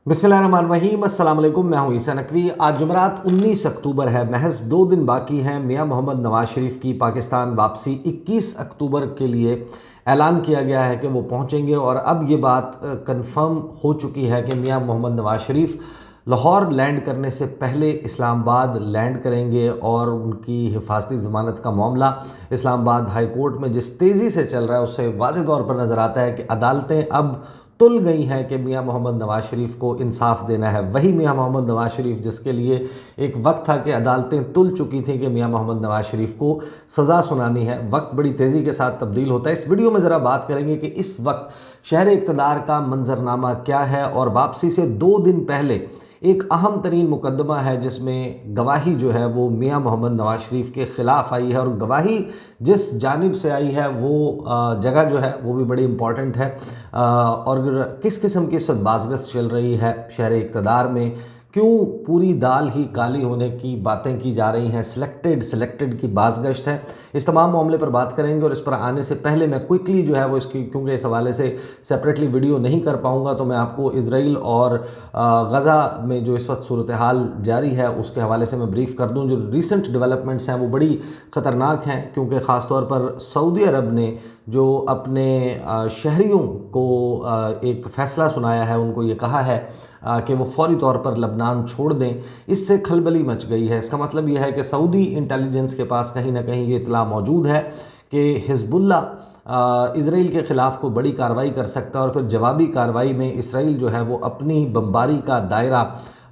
बिस्मिल्लाहिर्रहमानिर्रहीम, अस्सलाम वालेकुम। मैं हूं ईसा नकवी। आज जुमरात 19 अक्टूबर है। महज 2 दिन बाकी हैं मियां मोहम्मद नवाज शरीफ की पाकिस्तान वापसी। 21 अक्टूबर के लिए ऐलान किया गया है कि वो पहुंचेंगे और अब ये बात कंफर्म हो चुकी है कि मियां मोहम्मद नवाज शरीफ लाहौर लैंड करने से पहले इस्लामाबाद लैंड करेंगे और उनकी हिफाजती ज़मानत का मामला इस्लामाबाद हाई कोर्ट में जिस तेज़ी से चल रहा है उससे वाज़ेह तौर पर नज़र आता है कि अदालतें अब तुल गई हैं कि मियां मोहम्मद नवाज शरीफ को इंसाफ देना है। वही मियां मोहम्मद नवाज शरीफ जिसके लिए एक वक्त था कि अदालतें तुल चुकी थी कि मियां मोहम्मद नवाज शरीफ को सज़ा सुनानी है। वक्त बड़ी तेज़ी के साथ तब्दील होता है। इस वीडियो में ज़रा बात करेंगे कि इस वक्त शहर इक़्तिदार का मंजरनामा क्या है और वापसी से 2 दिन पहले एक अहम तरीन मुकदमा है जिसमें गवाही जो है वो मियां मोहम्मद नवाज शरीफ के ख़िलाफ़ आई है और गवाही जिस जानिब से आई है वो जगह जो है वो भी बड़ी इम्पॉर्टेंट है। और किस किस्म की इस वक्त बाज़गश्त चल रही है शहर इक़्तिदार में, क्यों पूरी दाल ही काली होने की बातें की जा रही हैं, सिलेक्टेड की बाज़गश्त है। इस तमाम मामले पर बात करेंगे और इस पर आने से पहले मैं क्विकली जो है वो इसकी क्योंकि इस हवाले से सेपरेटली वीडियो नहीं कर पाऊँगा तो मैं आपको इसराइल और गज़ा में जो इस वक्त सूरत हाल जारी है उसके हवाले से मैं ब्रीफ़ कर दूँ। जो रिसेंट डेवलपमेंट्स हैं वो बड़ी ख़तरनाक हैं क्योंकि ख़ास तौर पर सऊदी अरब ने जो अपने शहरियों को एक फ़ैसला सुनाया है, उनको ये कहा है कि वो फौरी तौर पर लबनान छोड़ दें। इससे खलबली मच गई है। इसका मतलब यह है कि सऊदी इंटेलिजेंस के पास कहीं ना कहीं ये इतला मौजूद है कि हिज़्बुल्लाह इसराइल के ख़िलाफ़ कोई बड़ी कार्रवाई कर सकता है और फिर जवाबी कार्रवाई में इसराइल जो है वो अपनी बमबारी का दायरा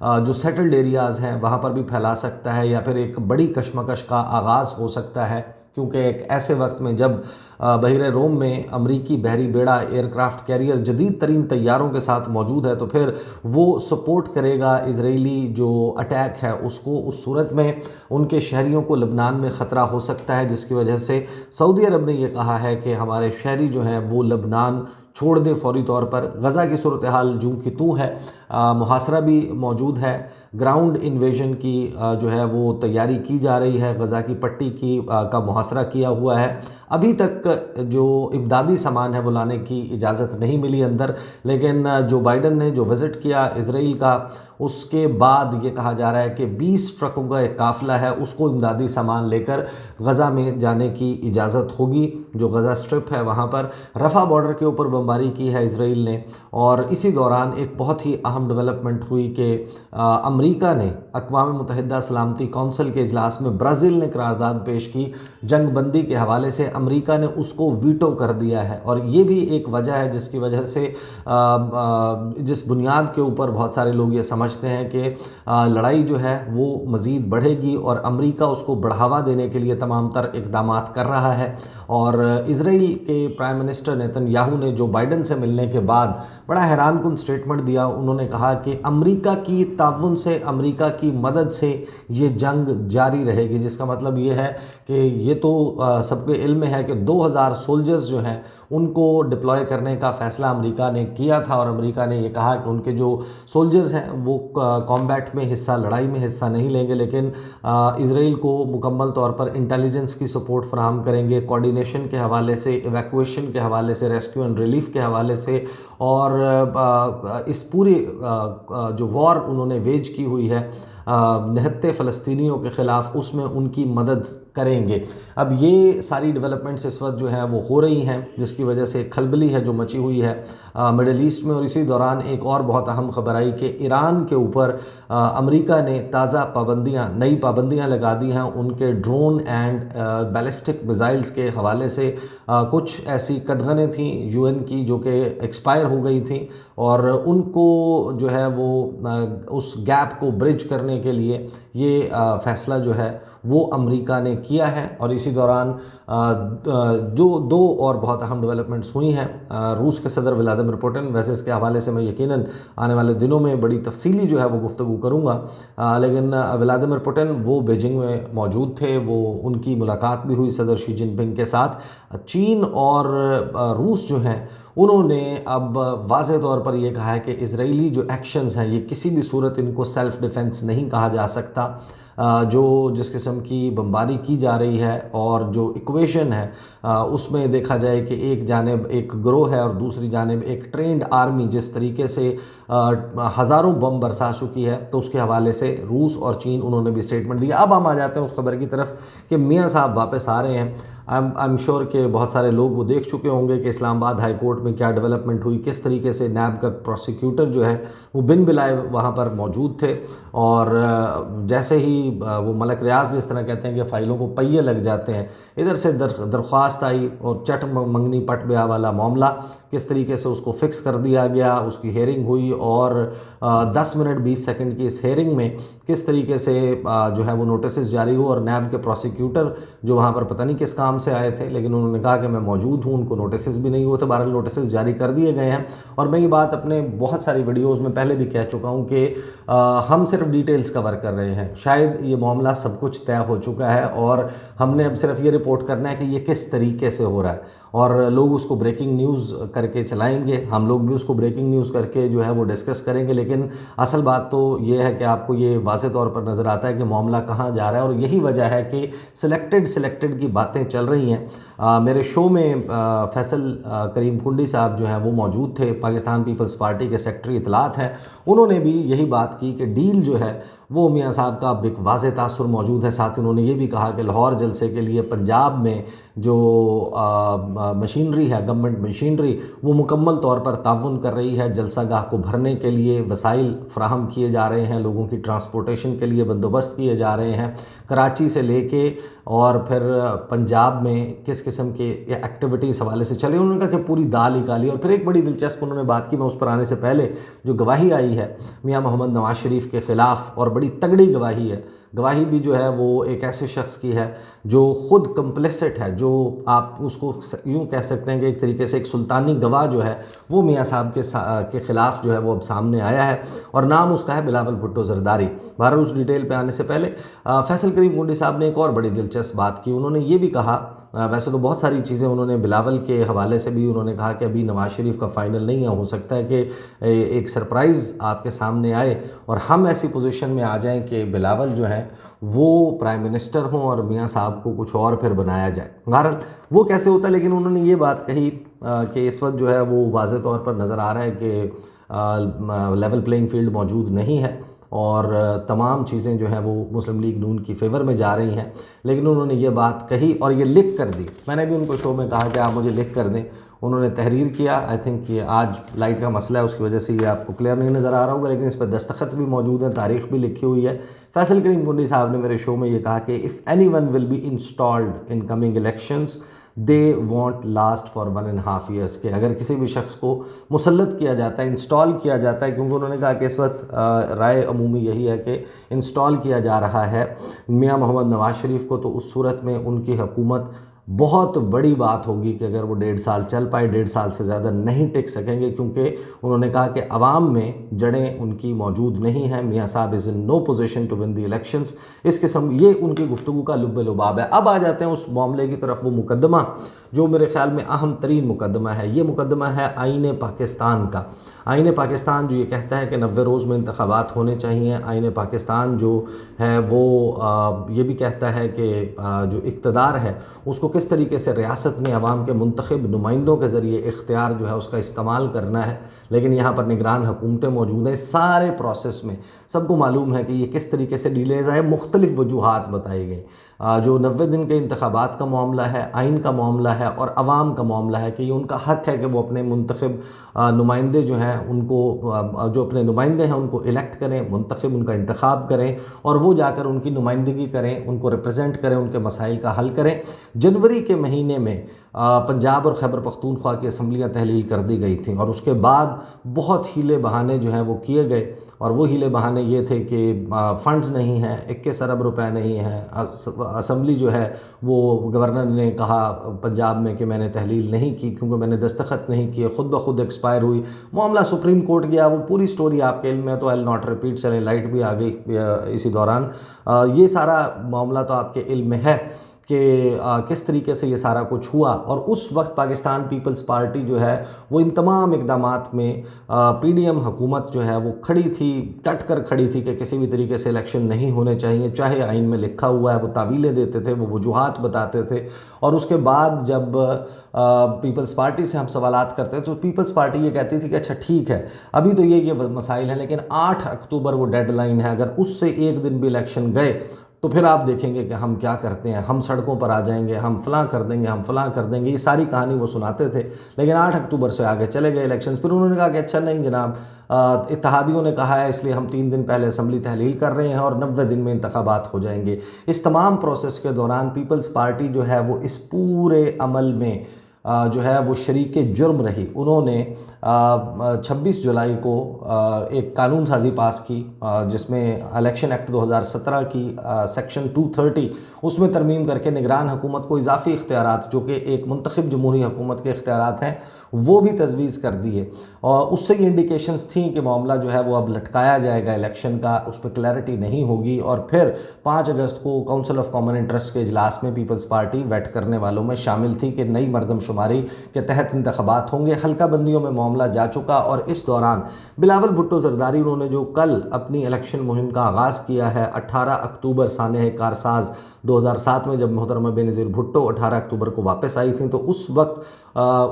जो सेटल्ड एरियाज़ हैं वहाँ पर भी फैला सकता है या फिर एक बड़ी कशमकश का आगाज़ हो सकता है। क्योंकि एक ऐसे वक्त में जब बहिरे रोम में अमरीकी बहरी बेड़ा एयरक्राफ्ट कैरियर जदीद तरीन तैयारों के साथ मौजूद है तो फिर वो सपोर्ट करेगा इजरायली जो अटैक है उसको। उस सूरत में उनके शहरियों को लबनान में ख़तरा हो सकता है जिसकी वजह से सऊदी अरब ने यह कहा है कि हमारे शहरी जो हैं वो लबनान छोड़ दें फौरी तौर पर। गज़ा की सूरत हाल जूं की तूं है, मुहासरा भी मौजूद है। ग्राउंड इन्वेजन की जो है वो तैयारी की जा रही है। गज़ा की पट्टी की का मुहासरा किया हुआ है। अभी तक जो इमदादी सामान है वो लाने की इजाज़त नहीं मिली अंदर, लेकिन जो बाइडन ने जो विज़िट किया इसराइल का उसके बाद ये कहा जा रहा है कि 20 ट्रकों का एक काफ़िला है उसको इमदादी सामान लेकर गज़ा में जाने की इजाज़त होगी। जो गज़ा स्ट्रिप है वहाँ पर रफ़ा बॉर्डर के ऊपर बमबारी की है इसराइल ने। और इसी दौरान एक बहुत ही अहम डेवलपमेंट हुई कि अमेरिका ने अक़वाम मुत्तहिदा सलामती कौंसिल के इजलास में ब्राज़ील ने करारदाद पेश की जंग बंदी के हवाले से। अमेरिका ने उसको वीटो कर दिया है और ये भी एक वजह है जिसकी वजह से जिस बुनियाद के ऊपर बहुत सारे लोग ये समझते हैं कि लड़ाई जो है वो मज़ीद बढ़ेगी और अमेरिका उसको बढ़ावा देने के लिए तमाम तर इक़दाम कर रहा है। और इसराइल के प्राइम मिनिस्टर नेतन्याहू ने जो बाइडन से मिलने के बाद बड़ा हैरानकुन स्टेटमेंट दिया। उन्होंने कहा कि अमेरिका की ताउन से, अमेरिका की मदद से ये जंग जारी रहेगी, जिसका मतलब ये है कि ये तो सबको इल्म है कि 2000 सोल्जर्स जो हैं उनको डिप्लॉय करने का फ़ैसला अमेरिका ने किया था और अमेरिका ने ये कहा कि उनके जो सोल्जर्स हैं वो कॉम्बैट में हिस्सा, लड़ाई में हिस्सा नहीं लेंगे, लेकिन इसराइल को मुकम्मल तौर पर इंटेलिजेंस की सपोर्ट फराहम करेंगे, कोऑर्डिनेशन के हवाले से, इवैक्यूएशन के हवाले से, रेस्क्यू एंड रिलीफ के हवाले से। और इस पूरी जो वॉर उन्होंने वेज की हुई है निहत्ते फ़लस्तीनियों के ख़िलाफ़, उसमें उनकी मदद करेंगे। अब ये सारी डेवलपमेंट्स इस वक्त जो हैं वो हो रही हैं जिसकी वजह से खलबली है जो मची हुई है मिडल ईस्ट में। और इसी दौरान एक और बहुत अहम खबर आई कि ईरान के ऊपर अमेरिका ने ताज़ा पाबंदियाँ, नई पाबंदियाँ लगा दी हैं उनके ड्रोन एंड बैलिस्टिक मिसाइल्स के हवाले से। कुछ ऐसी कदगनें थीं यूएन की जो कि एक्सपायर हो गई थी और उनको जो है वो उस गैप को ब्रिज करने के लिए ये फ़ैसला जो है वो अमेरिका ने किया है। और इसी दौरान जो दो और बहुत अहम डेवलपमेंट्स हुई हैं रूस के सदर व्लादिमीर पुतिन, वैसे इसके हवाले से मैं यकीनन आने वाले दिनों में बड़ी तफसीली जो है वो गुफ्तगू करूँगा। लेकिन व्लादिमीर पुतिन वो बीजिंग में मौजूद थे, वो उनकी मुलाकात भी हुई सदर शी जिनपिंग के साथ। चीन और रूस जो हैं उन्होंने अब वाज़े तौर पर यह कहा है कि इजरायली जो एक्शंस हैं ये किसी भी सूरत इनको सेल्फ़ डिफेंस नहीं कहा जा सकता। जो जिस किस्म की बमबारी की जा रही है और जो इक्वेशन है उसमें देखा जाए कि एक जानिब एक ग्रोह है और दूसरी जानिब एक ट्रेंड आर्मी जिस तरीके से हज़ारों बम बरसा चुकी है, तो उसके हवाले से रूस और चीन उन्होंने भी स्टेटमेंट दिया। अब हम आ जाते हैं उस खबर की तरफ कि मियाँ साहब वापस आ रहे हैं। आई एम श्योर कि बहुत सारे लोग वो देख चुके होंगे कि इस्लामाबाद हाई कोर्ट में क्या डेवलपमेंट हुई, किस तरीके से नैब का प्रोसिक्यूटर जो है वो बिन बिलाए वहाँ पर मौजूद थे और जैसे ही वो मलक रियाज जिस तरह कहते हैं कि फ़ाइलों को पहिए लग जाते हैं, इधर से दरख्वास्त आई और चट मंगनी पट ब्याह वाला मामला किस तरीके से उसको फिक्स कर दिया गया, उसकी हेयरिंग हुई और 10 मिनट 20 सेकंड की इस हेयरिंग में किस तरीके से जो है वो नोटिस जारी हुआ और नैब के प्रोसिक्यूटर जो वहाँ पर पता नहीं किस काम से आए थे, लेकिन उन्होंने कहा कि मैं मौजूद हूँ, उनको नोटिस भी नहीं हुए थे। बहरहाल नोटिस जारी कर दिए गए हैं और मैं ये बात अपने बहुत सारी वीडियोज़ में पहले भी कह चुका हूँ कि हम सिर्फ डिटेल्स कवर कर रहे हैं। शायद ये मामला सब कुछ तय हो चुका है और हमने अब सिर्फ ये रिपोर्ट करना है कि ये किस तरीके से हो रहा है और लोग उसको ब्रेकिंग न्यूज़ करके चलाएंगे, हम लोग भी उसको ब्रेकिंग न्यूज़ करके जो है वो डिस्कस करेंगे। लेकिन असल बात तो ये है कि आपको ये वाज़े तौर पर नज़र आता है कि मामला कहाँ जा रहा है और यही वजह है कि सिलेक्टेड की बातें चल रही हैं। मेरे शो में फैसल करीम कुंडी साहब जो हैं वो मौजूद थे, पाकिस्तान पीपल्स पार्टी के सेक्रेटरी इतलात हैं। उन्होंने भी यही बात की कि डील जो है वो मियाँ साहब का एक वाज़े तासुर मौजूद है। साथ ही उन्होंने ये भी कहा कि लाहौर जलसे के लिए पंजाब में जो मशीनरी है, गवर्नमेंट मशीनरी, वो मुकम्मल तौर पर ताउन कर रही है। जलसागाह को भरने के लिए वसाइल फ्राहम किए जा रहे हैं, लोगों की ट्रांसपोर्टेशन के लिए बंदोबस्त किए जा रहे हैं। कराची से लेके और फिर पंजाब में किस किस्म के एक्टिविटीज़ हवाले से चले, उन्होंने कहा कि पूरी दाल ही काली। और फिर एक बड़ी दिलचस्प उन्होंने बात की, मैं उस पर आने से पहले, जो गवाही आई है मियाँ मोहम्मद नवाज शरीफ के ख़िलाफ़ और बड़ी तगड़ी गवाही है। गवाही भी जो है वो एक ऐसे शख्स की है जो ख़ुद कंप्लिसिट है, जो आप उसको यूँ कह सकते हैं कि एक तरीके से एक सुल्तानी गवाह जो है वो मियाँ साहब के ख़िलाफ़ जो है वो अब सामने आया है और नाम उसका है बिलावल भुट्टो ज़रदारी। बहरहाल उस डिटेल पे आने से पहले फैसल करीम कुंडी साहब ने एक और बड़ी दिलचस्प बात की। उन्होंने ये भी कहा, वैसे तो बहुत सारी चीज़ें उन्होंने बिलावल के हवाले से भी उन्होंने कहा कि अभी नवाज शरीफ का फ़ाइनल नहीं है, हो सकता है कि एक सरप्राइज़ आपके सामने आए और हम ऐसी पोजीशन में आ जाएं कि बिलावल जो है वो प्राइम मिनिस्टर हों और मियाँ साहब को कुछ और फिर बनाया जाए। बहरहाल वो कैसे होता है, लेकिन उन्होंने ये बात कही कि इस वक्त जो है वो वाज़े तौर पर नज़र आ रहा है कि लेवल प्लेइंग फील्ड मौजूद नहीं है और तमाम चीज़ें जो हैं वो मुस्लिम लीग नून की फेवर में जा रही हैं। लेकिन उन्होंने ये बात कही और ये लिख कर दी। मैंने भी उनको शो में कहा कि आप मुझे लिख कर दें, उन्होंने तहरीर किया। आई थिंक ये आज लाइट का मसला है, उसकी वजह से ये आपको क्लियर नहीं नज़र आ रहा होगा, लेकिन इस पर दस्तखत भी मौजूद है, तारीख भी लिखी हुई है। फैसल करीम कुंडी साहब ने मेरे शो में ये कहा कि if any one will be installed in coming elections they want last for 1.5 years, के अगर किसी भी शख्स को मुसल्लत किया जाता है, इंस्टॉल किया जाता है, क्योंकि उन्होंने कहा कि इस वक्त राय अमूमी यही है कि इंस्टॉल किया जा रहा है मियाँ मोहम्मद नवाज शरीफ को, तो उस सूरत में उनकी हुकूमत बहुत बड़ी बात होगी कि अगर वो 1.5 साल चल पाए, 1.5 साल से ज़्यादा नहीं टिक सकेंगे, क्योंकि उन्होंने कहा कि अवाम में जड़ें उनकी मौजूद नहीं हैं। मियाँ साहब is in no position to win the elections. इस किस्म ये उनकी गुफ्तगू का लुब्बे लुबाब है। अब आ जाते हैं उस मामले की तरफ, वो मुकदमा जो मेरे ख्याल में अहम तरीन मुकदमा है। ये मुकदमा है आईन पाकिस्तान का। आईन पाकिस्तान जो ये कहता है कि 90 रोज़ में इंतखाबात होने चाहिए। आईन पाकिस्तान जो है वो ये भी कहता है कि जो इक़्तिदार है उसको किस तरीके से रियासत में अवाम के मुंतखब नुमाइंदों के ज़रिए इख्तियार जो है उसका इस्तेमाल करना है। लेकिन यहाँ पर निगरान हुकूमतें मौजूद हैं। सारे प्रोसेस में सबको मालूम है कि ये किस तरीके से डिलेज़ है, मुख्तलिफ़ वजूहात बताई गई। जो 90 दिन के इंतखाबात का मामला है, आइन का मामला है और अवाम का मामला है कि ये उनका हक़ है कि वो अपने मुंतखब नुमाइंदे जो हैं उनको, जो अपने नुमाइंदे हैं उनको इलेक्ट करें, मुंतखब उनका इंतखाब करें और वो जाकर उनकी नुमाइंदगी करें, उनको रिप्रेजेंट करें, उनके मसाइल का हल करें। जनवरी के महीने में पंजाब और खैबर पख्तूनख्वा की असम्बलियाँ तहलील कर दी गई थी और उसके बाद बहुत हीले बहाने जो हैं वो किए गए और वो हीले बहाने ये थे कि फ़ंड्स नहीं हैं, 21 अरब रुपए नहीं हैं। असम्बली जो है वो गवर्नर ने कहा पंजाब में कि मैंने तहलील नहीं की क्योंकि मैंने दस्तखत नहीं किए, ख़ुद ब खुद एक्सपायर हुई। मामला सुप्रीम कोर्ट गया, वो पूरी स्टोरी आपके इल्म में तो आई विल नॉट रिपीट। चलें, लाइट भी आ गई इसी दौरान। ये सारा मामला तो आपके इल्म में है कि किस तरीके से ये सारा कुछ हुआ। और उस वक्त पाकिस्तान पीपल्स पार्टी जो है वो इन तमाम इकदामात में पीडीएम हुकूमत जो है वो खड़ी थी, डट कर खड़ी थी कि किसी भी तरीके से इलेक्शन नहीं होने चाहिए, चाहे आइन में लिखा हुआ है। वो तावीलें देते थे, वो वजूहात बताते थे। और उसके बाद जब पीपल्स पार्टी से हम सवालात करते तो पीपल्स पार्टी ये कहती थी कि अच्छा ठीक है, अभी तो ये मसाइल हैं, लेकिन 8 अक्टूबर वो डेडलाइन है, अगर उससे एक दिन भी इलेक्शन गए तो फिर आप देखेंगे कि हम क्या करते हैं, हम सड़कों पर आ जाएंगे, हम फलां कर देंगे, हम फलां कर देंगे। ये सारी कहानी वो सुनाते थे। लेकिन 8 अक्टूबर से आगे चले गए इलेक्शंस। फिर उन्होंने कहा कि अच्छा नहीं जनाब, इत्तेहादियों ने कहा है, इसलिए हम 3 दिन पहले असम्बली तहलील कर रहे हैं और 90 दिन में इंतखाबात हो जाएंगे। इस तमाम प्रोसेस के दौरान पीपल्स पार्टी जो है वो इस पूरे अमल में जो है वो शरीक जुर्म रही। उन्होंने 26 जुलाई को एक कानून साजी पास की जिसमें इलेक्शन एक्ट 2017 की सेक्शन 230 उसमें तरमीम करके निगरान हुकूमत को इजाफी इख्तियारात जो कि एक मुंतखब जमहूरी हुकूमत के इख्तियारात हैं वो भी तजवीज़ कर दिए। और उससे ये इंडिकेशंस थी कि मामला जो है वो अब लटकाया जाएगा इलेक्शन का, उस पर क्लैरिटी नहीं होगी। और फिर 5 अगस्त को काउंसिल ऑफ कॉमन इंटरेस्ट के इजलास में पीपल्स पार्टी वेट करने वालों में शामिल थी कि नई मरदमशुमारी के तहत इंतखाबात होंगे। हल्का बंदियों में मामला जा चुका और इस दौरान बिलावल भुट्टो जरदारी उन्होंने जो कल अपनी इलेक्शन मुहिम का आगाज़ किया है 18 अक्टूबर सानह कारसाज 2007 में, जब मोहतरमा बेनज़ीर भुट्टो 18 अक्टूबर को वापस आई थी तो उस वक्त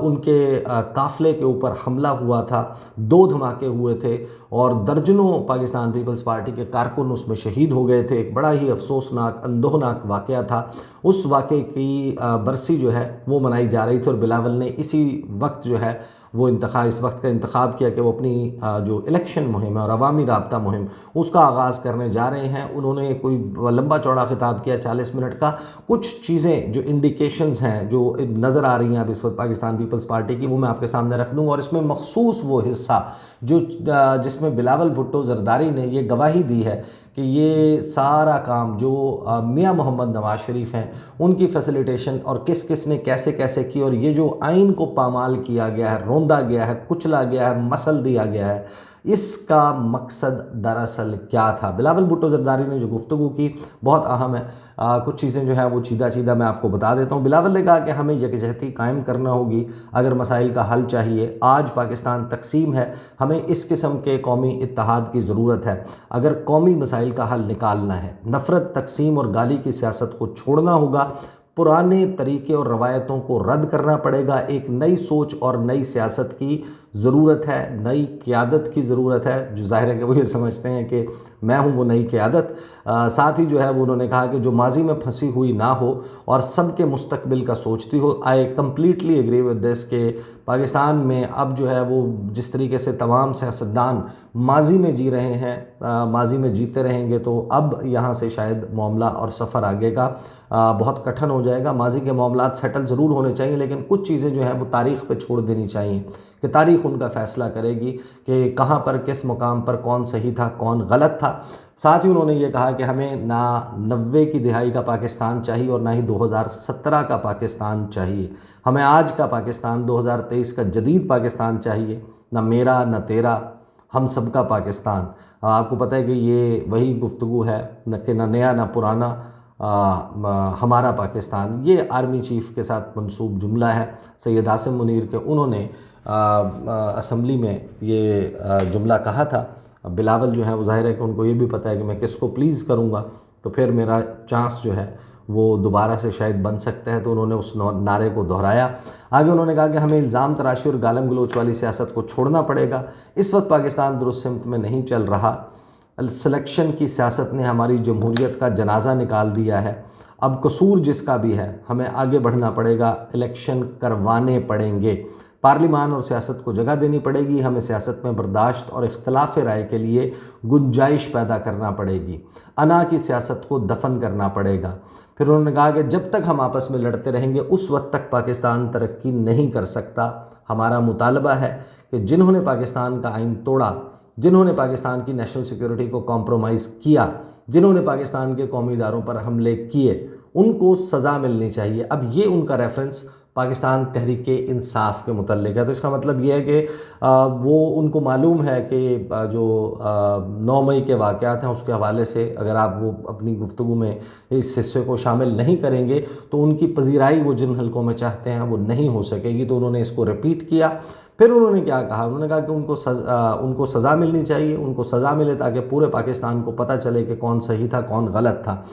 उनके काफ़िले के ऊपर हमला हुआ था, 2 धमाके हुए थे और दर्जनों पाकिस्तान पीपल्स पार्टी के कारकुन उसमें शहीद हो गए थे। एक बड़ा ही अफसोसनाक अंदोहनाक वाक़या था। उस वाक़े की बरसी जो है वो मनाई जा रही थी और बिलावल ने इसी वक्त जो है वो इस वक्त का इंतखाब किया कि वो अपनी जो इलेक्शन मुहिम है और अवामी राब्ता मुहिम उसका आगाज़ करने जा रहे हैं। उन्होंने कोई लंबा चौड़ा खिताब किया 40 मिनट का। कुछ चीज़ें जो इंडिकेशंस हैं जो नज़र आ रही हैं अब इस वक्त पाकिस्तान पीपल्स पार्टी की, वो मैं आपके सामने रख दूँगा। और इसमें मखसूस वो हिस्सा जो जिसमें बिलावल भुट्टो जरदारी ने ये गवाही दी है कि ये सारा काम जो मियां मोहम्मद नवाज शरीफ हैं उनकी फैसिलिटेशन और किस किस ने कैसे कैसे की और ये जो आइन को पामाल किया गया है, रोंदा गया है, कुचला गया है, मसल दिया गया है, इसका मकसद दरअसल क्या था। बिलावल भुट्टो जरदारी ने जो गुफ्तगू की बहुत अहम है। कुछ चीज़ें जो हैं वो सीधा मैं आपको बता देता हूँ। बिलावल ने कहा कि हमें यकजहती कायम करना होगी अगर मसाइल का हल चाहिए। आज पाकिस्तान तकसीम है, हमें इस किस्म के कौमी इत्तेहाद की ज़रूरत है अगर कौमी मसाइल का हल निकालना है। नफ़रत, तकसीम और गाली की सियासत को छोड़ना होगा, पुराने तरीके और रवायतों को रद्द करना पड़ेगा। एक नई सोच और नई सियासत की ज़रूरत है, नई क़ियादत की ज़रूरत है। जो ज़ाहिर है कि वो ये समझते हैं कि मैं हूँ वो नई क़ियादत। साथ ही जो है वो उन्होंने कहा कि जो माजी में फंसी हुई ना हो और सबके मुस्तकबिल का सोचती हो। I completely agree with this के पाकिस्तान में अब जो है वो जिस तरीके से तमाम सियासतदान माजी में जी रहे हैं, माजी में जीते रहेंगे तो अब यहाँ से शायद मामला और सफ़र आगे का बहुत कठिन हो जाएगा। माजी के मामलात सेटल ज़रूर होने चाहिए लेकिन कुछ चीज़ें जो हैं वो तारीख़ पे छोड़ देनी चाहिए कि तारीख़ उनका फ़ैसला करेगी कि कहाँ पर किस मुकाम पर कौन सही था कौन गलत था। साथ ही उन्होंने ये कहा कि हमें ना 90 की दिहाई का पाकिस्तान चाहिए और ना ही 2017 का पाकिस्तान चाहिए। हमें आज का पाकिस्तान 2023 का जदीद पाकिस्तान चाहिए, ना मेरा ना तेरा, हम सब का पाकिस्तान। आपको पता है कि ये वही गुफ्तगू है न कि ना नया ना पुराना, हमारा पाकिस्तान। ये आर्मी चीफ़ के साथ मंसूब जुमला है सैयद आसिम मुनीर के। उन्होंने असम्बली में ये जुमला कहा था। बिलावल जो है वो ज़ाहिर है कि उनको ये भी पता है कि मैं किसको प्लीज़ करूँगा तो फिर मेरा चांस जो है वो दोबारा से शायद बन सकता है, तो उन्होंने उस नारे को दोहराया। आगे उन्होंने कहा कि हमें इल्ज़ाम तराशी और गालम गलोच वाली सियासत को छोड़ना पड़ेगा। इस वक्त पाकिस्तान दुरुस्त सिमत में नहीं चल रहा। सिलेक्शन की सियासत ने हमारी जमहूरियत का जनाजा निकाल दिया है। अब कसूर जिसका भी है हमें आगे बढ़ना पड़ेगा, इलेक्शन करवाने पड़ेंगे, पार्लिमान और सियासत को जगह देनी पड़ेगी, हमें सियासत में बर्दाश्त और इख्तलाफ राय के लिए गुंजाइश पैदा करना पड़ेगी, अना की सियासत को दफन करना पड़ेगा। फिर उन्होंने कहा कि जब तक हम आपस में लड़ते रहेंगे उस वक्त तक पाकिस्तान तरक्की नहीं कर सकता। हमारा मुतालबा है कि जिन्होंने पाकिस्तान का आइन तोड़ा, जिन्होंने पाकिस्तान की नेशनल सिक्योरिटी को कॉम्प्रोमाइज़ किया, जिन्होंने पाकिस्तान के कौमी इदारों पर हमले किए, उनको सज़ा मिलनी चाहिए। अब ये उनका रेफरेंस पाकिस्तान तहरीक इंसाफ के मुतल्लिक़ है। तो इसका मतलब ये है कि वो उनको मालूम है कि जो 9 मई के वाक़यात हैं उसके हवाले से अगर आप वो अपनी गुफ्तगू में इस हिस्से को शामिल नहीं करेंगे तो उनकी पजीराई वो जिन हलकों में चाहते हैं वो नहीं हो सकेगी। तो उन्होंने इसको रिपीट किया। फिर उन्होंने क्या कहा, उन्होंने कहा कि उनको सज़ा मिलनी चाहिए, उनको सज़ा मिले ताकि पूरे पाकिस्तान को पता चले कि कौन सही था कौन गलत था।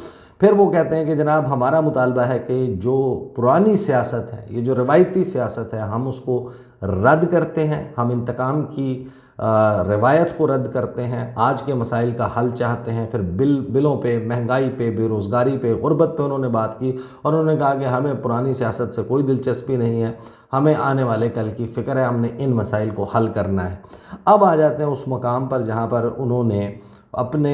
फिर वो कहते हैं कि जनाब हमारा मुतालबा है कि जो पुरानी सियासत है, ये जो रवायती सियासत है, हम उसको रद्द करते हैं, हम इंतकाम की रवायत को रद्द करते हैं, आज के मसाइल का हल चाहते हैं। फिर बिलों पे, महंगाई पे, बेरोज़गारी पे, गुर्बत पे उन्होंने बात की और उन्होंने कहा कि हमें पुरानी सियासत से कोई दिलचस्पी नहीं है, हमें आने वाले कल की फ़िक्र है, हमने इन मसाइल को हल करना है। अब आ जाते हैं उस मकाम पर जहाँ पर उन्होंने अपने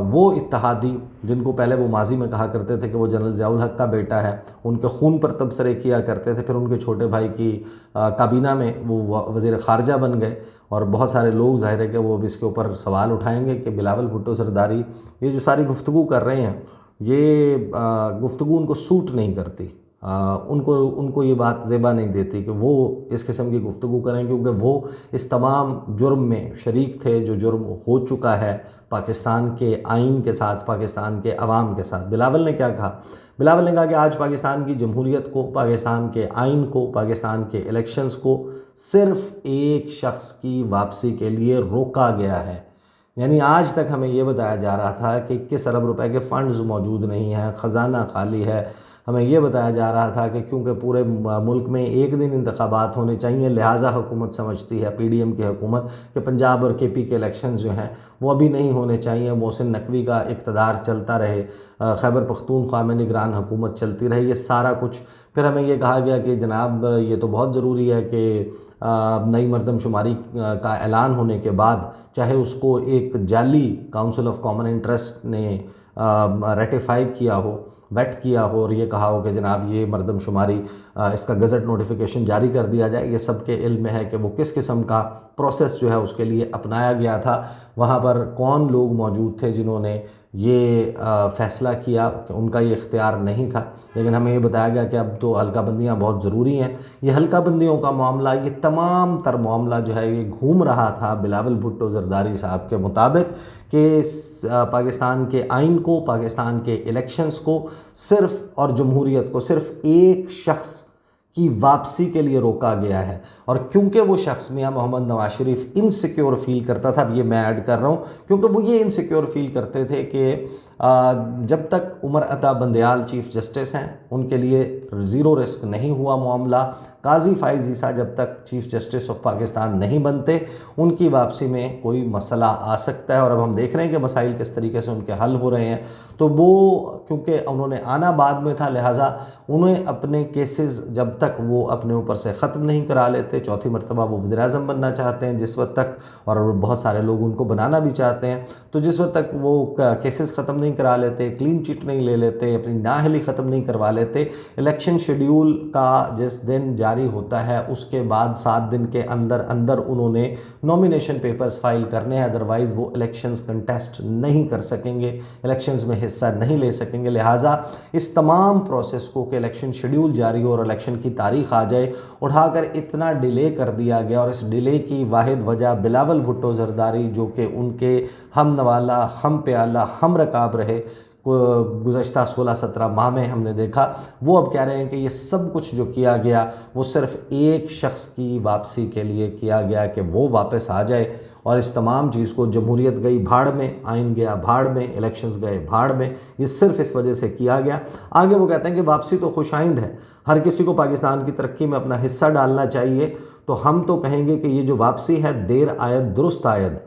वो इत्तेहादी जिनको पहले वो माजी में कहा करते थे कि वो जनरल ज़ियाउल हक का बेटा है, उनके खून पर तबसरे किया करते थे, फिर उनके छोटे भाई की काबीना में वो वज़ीर ख़ारजा बन गए। और बहुत सारे लोग ज़ाहिर है कि वो अब इसके ऊपर सवाल उठाएंगे कि बिलावल भुट्टो ज़रदारी ये जो सारी गुफ्तगू कर रहे हैं, ये गुफ्तगू उनको सूट नहीं करती, उनको ये बात ज़ेबा नहीं देती कि वो इस किस्म की गुफ्तगू करें, क्योंकि वो इस तमाम जुर्म में शरीक थे जो जुर्म हो चुका है पाकिस्तान के आइन के साथ, पाकिस्तान के अवाम के साथ। बिलावल ने क्या कहा? बिलावल ने कहा कि आज पाकिस्तान की जमहूरियत को, पाकिस्तान के आइन को, पाकिस्तान के इलेक्शंस को सिर्फ़ एक शख्स की वापसी के लिए रोका गया है। यानी आज तक हमें ये बताया जा रहा था कि 21 अरब रुपए के फ़ंड्स मौजूद नहीं हैं, ख़जाना खाली है। हमें ये बताया जा रहा था कि क्योंकि पूरे मुल्क में एक दिन इंतखाबात होने चाहिए, लिहाजा हुकूमत समझती है, PDM की हुकूमत, कि पंजाब और KP के इलेक्शंस जो हैं वो अभी नहीं होने चाहिए, मोहसिन नकवी का इक़्तिदार चलता रहे, खैबर पख्तूनख्वा में निगरान हुकूमत चलती रहे, ये सारा कुछ। फिर हमें ये कहा गया कि जनाब ये तो बहुत ज़रूरी है कि नई मरदमशुमारी का ऐलान होने के बाद, चाहे उसको एक जाली काउंसिल ऑफ कॉमन इंटरेस्ट ने रेटिफाई किया हो, वेट किया हो और ये कहा हो कि जनाब ये मरदमशुमारी इसका गज़ट नोटिफिकेशन जारी कर दिया जाए, ये सब के इल्म में है कि वो किस किस्म का प्रोसेस जो है उसके लिए अपनाया गया था, वहाँ पर कौन लोग मौजूद थे जिन्होंने ये फ़ैसला किया, कि उनका ये इख्तियार नहीं था। लेकिन हमें ये बताया गया कि अब तो हल्का बंदियाँ बहुत ज़रूरी हैं। ये हल्का बंदियों का मामला, ये तमाम तर मामला जो है ये घूम रहा था बिलावल भुट्टो ज़रदारी साहब के मुताबिक कि पाकिस्तान के आइन को, पाकिस्तान के इलेक्शंस को सिर्फ़ और जमहूरियत को सिर्फ़ एक शख्स की वापसी के लिए रोका गया है। और क्योंकि वो शख्स मियां मोहम्मद नवाज शरीफ इनसिक्योर फ़ील करता था, अब ये मैं ऐड कर रहा हूँ, क्योंकि वो ये इनसिक्योर फ़ील करते थे कि जब तक उमर अता बंदयाल चीफ़ जस्टिस हैं उनके लिए ज़ीरो रिस्क नहीं हुआ मामला, काजी फ़ाइज़ ईसा जब तक चीफ़ जस्टिस ऑफ पाकिस्तान नहीं बनते उनकी वापसी में कोई मसला आ सकता है। और अब हम देख रहे हैं कि मसाइल किस तरीके से उनके हल हो रहे हैं। तो वो क्योंकि उन्होंने आना बाद में था, लिहाजा उन्हें अपने केसेस जब तक वो अपने ऊपर से ख़त्म नहीं करा लेते, चौथी मरतबा वो वज़ीर-ए-आज़म बनना चाहते हैं जिस वक्त तक, और बहुत सारे लोग उनको बनाना भी चाहते हैं, तो जिस वक्त तक वो केसेस ख़त्म नहीं करा लेते, क्लीन चिट नहीं ले लेते, अपनी नाअहली ख़त्म नहीं करवा लेते, इलेक्शन शेड्यूल का जिस दिन जारी होता है उसके बाद 7 दिन के अंदर अंदर उन्होंने नॉमिनेशन पेपर्स फाइल करने हैं, अदरवाइज़ वो इलेक्शंस कंटेस्ट नहीं कर सकेंगे, इलेक्शंस में हिस्सा नहीं ले सकेंगे। लिहाजा इस तमाम प्रोसेस को कि इलेक्शन शेड्यूल जारी हो और इलेक्शन की तारीख़ आ जाए, उठाकर इतना डिले कर दिया गया। और इस डिले की वाहिद वजह बिलावल भुट्टो ज़रदारी, जो कि उनके हम नवाला, हम प्याला, हम रकाब रहे गुज़श्ता 16-17 माह में हमने देखा, वो अब कह रहे हैं कि ये सब कुछ जो किया गया वो सिर्फ़ एक शख्स की वापसी के लिए किया गया कि वो वापस आ जाए। और इस तमाम चीज़ को, जमहूरियत गई भाड़ में, आइन गया भाड़ में, इलेक्शंस गए भाड़ में, ये सिर्फ़ इस वजह से किया गया। आगे वो कहते हैं कि वापसी तो खुशाइंद है, हर किसी को पाकिस्तान की तरक्की में अपना हिस्सा डालना चाहिए। तो हम तो कहेंगे कि ये जो वापसी है देर आयद दुरुस्त आयद।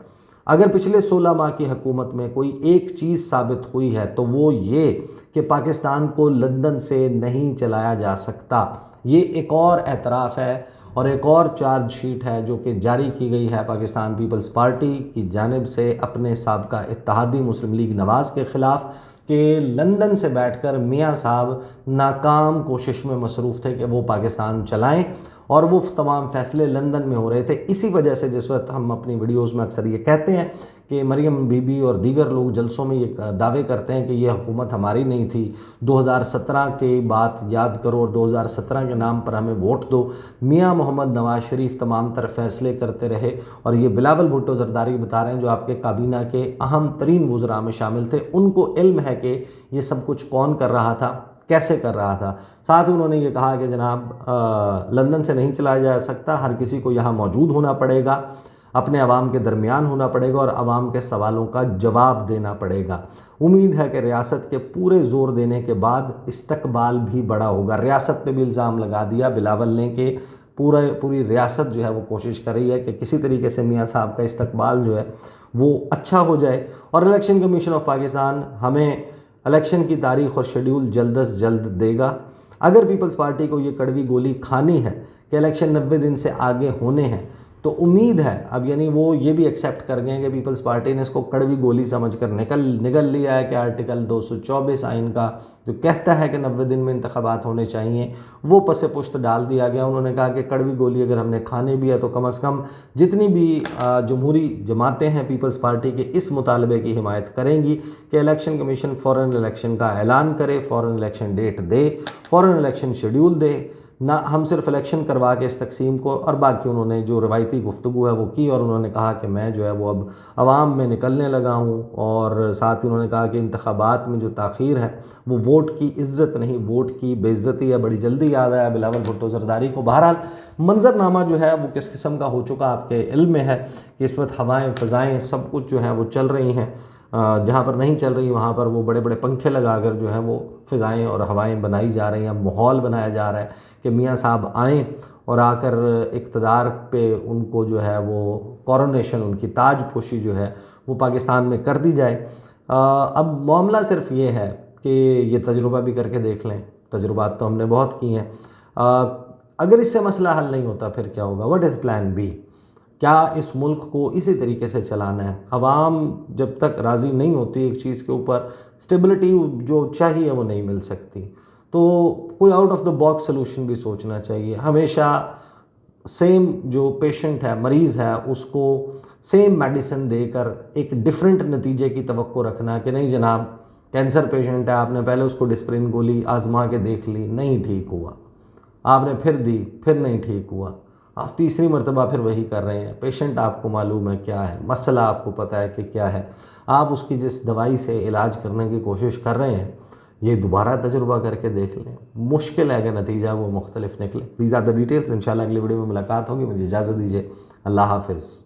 अगर पिछले 16 माह की हुकूमत में कोई एक चीज़ साबित हुई है तो वो ये कि पाकिस्तान को लंदन से नहीं चलाया जा सकता। ये एक और एतराफ़ है और एक और चार्जशीट है जो कि जारी की गई है पाकिस्तान पीपल्स पार्टी की जानिब से अपने साबका इत्तेहादी मुस्लिम लीग नवाज़ के ख़िलाफ़, कि लंदन से बैठकर मियाँ साहब नाकाम कोशिश में मसरूफ़ थे कि वो पाकिस्तान चलाएं। और वो तमाम फैसले लंदन में हो रहे थे। इसी वजह से जिस वक्त हम अपनी वीडियोस में अक्सर ये कहते हैं कि मरियम बीबी और दीगर लोग जलसों में ये दावे करते हैं कि ये हुकूमत हमारी नहीं थी, 2017 के बात याद करो और 2017 के नाम पर हमें वोट दो। मियाँ मोहम्मद नवाज शरीफ तमाम तरह फैसले करते रहे और ये बिलावल भुट्टो जरदारी बता रहे हैं जो आपके काबीना के अहम तरीन वज़रा में शामिल थे, उनको इल्म है कि ये सब कुछ कौन कर रहा था, कैसे कर रहा था। साथ ही उन्होंने ये कहा कि जनाब लंदन से नहीं चलाया जा सकता, हर किसी को यहाँ मौजूद होना पड़ेगा, अपने अवाम के दरमियान होना पड़ेगा और अवाम के सवालों का जवाब देना पड़ेगा। उम्मीद है कि रियासत के पूरे ज़ोर देने के बाद इस्तकबाल भी बड़ा होगा। रियासत पे भी इल्ज़ाम लगा दिया बिलावल ने कि पूरी रियासत जो है वो कोशिश कर रही है कि किसी तरीके से मियाँ साहब का इस्तकबाल जो है वो अच्छा हो जाए। और इलेक्शन कमीशन ऑफ पाकिस्तान हमें इलेक्शन की तारीख़ और शेड्यूल जल्द अज जल्द देगा। अगर पीपल्स पार्टी को ये कड़वी गोली खानी है कि इलेक्शन 90 दिन से आगे होने हैं, तो उम्मीद है अब यानी वो ये भी एक्सेप्ट कर गए हैं कि पीपल्स पार्टी ने इसको कड़वी गोली समझकर निकल लिया है कि आर्टिकल 224 आइन का जो कहता है कि 90 दिन में इंतखाबात होने चाहिए वो पसे पुश्त डाल दिया गया। उन्होंने कहा कि कड़वी गोली अगर हमने खाने भी है तो कम से कम जितनी भी जमहूरी जमातें हैं पीपल्स पार्टी के इस मुतालबे की हिमायत करेंगी कि इलेक्शन कमीशन फ़ौरन इलेक्शन का ऐलान करे, फ़ौरन इलेक्शन डेट दे, फ़ौरन इलेक्शन शेड्यूल दे, ना हम सिर्फ इलेक्शन करवा के इस तकसीम को। और बाकी उन्होंने जो रवायती गुफ्तगू है वो की और उन्होंने कहा कि मैं जो है वो अब आवाम में निकलने लगा हूँ। और साथ ही उन्होंने कहा कि इंतखाबात में जो ताख़ीर है वो वोट की इज़्ज़त नहीं, वोट की बेइज्जती है। बड़ी जल्दी याद आया बिलावल भुट्टो जरदारी को। बहरहाल मंजरनामा जो है वो किस किस्म का हो चुका आपके इल्म में है कि इस वक्त हवाएँ फ़ज़ाएँ सब कुछ जो है वो चल रही हैं। जहाँ पर नहीं चल रही वहाँ पर वो बड़े बड़े पंखे लगाकर जो है वो फ़िज़ाएँ और हवाएँ बनाई जा रही हैं। माहौल बनाया जा रहा है कि मियाँ साहब आएँ और आकर इक़्तिदार पे उनको जो है वो कॉरोनेशन, उनकी ताजपोशी जो है वो पाकिस्तान में कर दी जाए। अब मामला सिर्फ ये है कि ये तजुर्बा भी करके देख लें, तजुर्बात तो हमने बहुत किए हैं। अगर इससे मसला हल नहीं होता फिर क्या होगा? What is plan B? क्या इस मुल्क को इसी तरीके से चलाना है? आवाम जब तक राज़ी नहीं होती एक चीज़ के ऊपर, स्टेबिलिटी जो चाहिए वो नहीं मिल सकती। तो कोई out of the box solution भी सोचना चाहिए। हमेशा सेम जो पेशेंट है, मरीज़ है, उसको सेम मेडिसिन देकर एक डिफरेंट नतीजे की तवक्को रखना कि नहीं जनाब कैंसर पेशेंट है, आपने पहले उसको डिस्प्रिन गोली आजमा के देख ली, नहीं ठीक हुआ, आपने फिर दी, फिर नहीं ठीक हुआ, आप तीसरी मरतबा फिर वही कर रहे हैं। पेशेंट आपको मालूम है क्या है, मसला आपको पता है कि क्या है, आप उसकी जिस दवाई से इलाज करने की कोशिश कर रहे हैं ये दोबारा तजुर्बा करके देख लें। मुश्किल है कि नतीजा वो मुख्तलिफ निकले। These are the details. इंशाल्लाह अगली वीडियो में मुलाकात होगी। मुझे इजाज़त दीजिए। अल्लाह हाफ़िज़।